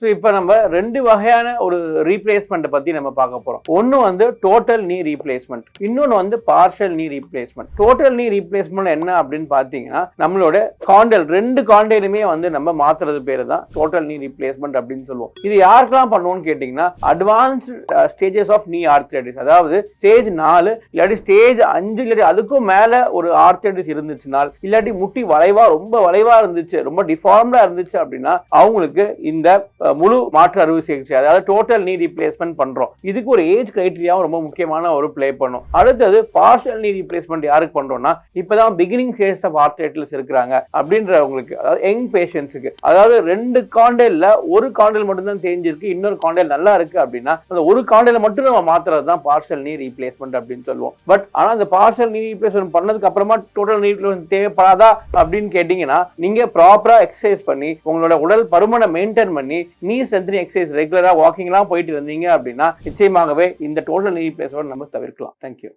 So இப்போ நம்ம ரெண்டு வகையான ஒரு ரீப்ளேஸ்மெண்ட்டை பற்றி நம்ம பார்க்க போகிறோம். ஒன்று வந்து டோட்டல் நீ ரீப்ளேஸ்மெண்ட், இன்னொன்று வந்து partial knee replacement. Total knee replacement என்ன அப்படின்னு பார்த்தீங்கன்னா, நம்மளோட காண்டல் ரெண்டு காண்டைலுமே வந்து நம்ம மாற்றுறது பேர் தான் டோட்டல் நீ ரீப்ளேஸ்மெண்ட் அப்படின்னு சொல்லுவோம். இது யாருக்கெல்லாம் பண்ணுவோம்னு கேட்டிங்கன்னா, அட்வான்ஸ்டு ஸ்டேஜஸ் ஆஃப் நீ ஆர்த்ரைட்டிஸ், அதாவது ஸ்டேஜ் 4 இல்லாட்டி ஸ்டேஜ் 5 இல்லாட்டி அதுக்கும் மேலே ஒரு ஆர்த்ரைட்டிஸ் இருந்துச்சுனால், இல்லாட்டி முட்டி ரொம்ப வளைவா இருந்துச்சு, ரொம்ப டிஃபார்ம்டா இருந்துச்சு அப்படின்னா அவங்களுக்கு இந்த முழு மாற்று அறுவை சிகிச்சை, அதாவது டோட்டல் நீ ரீப்ளேஸ்மெண்ட் பண்றோம். இதுக்கு ஒரு ஏஜ் கிரைட்டீரியாவும் ரொம்ப முக்கியமான ஒரு ப்ளே பண்ணும். அடுத்தது பார்ஷியல் நீ ரீப்ளேஸ்மெண்ட் யாருக்கு பண்றோம்னா, இப்பதான் பிகினிங் ஸ்டேஜ் ஆஃப் ஆர்த்ரைட்டிஸ் இருக்கிறாங்க அப்படின்றவங்களுக்கு, அதாவது யங் பேஷண்ட்ஸுக்கு, அதாவது ரெண்டு காண்டைல்ல ஒரு காண்டைல் மட்டும் தான் தேஞ்சிருக்கு, இன்னொரு காண்டைல் நல்லா இருக்கு அப்படின்னா அந்த ஒரு காண்டைல மட்டும் நம்ம மாத்துறது தான் பார்ஷியல் நீ ரீப்ளேஸ்மெண்ட் அப்படின்னு சொல்லுவோம். பட் ஆனா அந்த பார்ஷியல் நீ ரீப்ளேஸ்மெண்ட் பண்ணதுக்கு அப்புறமா டோட்டல் நீ ரீப்ளேஸ்மெண்ட் தேவைப்படாதா அப்படின்னு கேட்டீங்கன்னா, நீங்க ப்ராப்பரா எக்ஸசைஸ் பண்ணி உங்களோட உடல் பருமனை மெயின்டைன் பண்ணி நீ ஸ்ட்ரென்தனிங் எக்ஸசைஸ் ரெகுலரா வாக்கிங்லாம் போயிட்டு வந்தீங்க அப்படின்னா நிச்சயமாகவே இந்த டோட்டல் நீ ரீப்ளேஸ்மெண்ட் நம்ம தவிர்க்கலாம். தேங்க்யூ.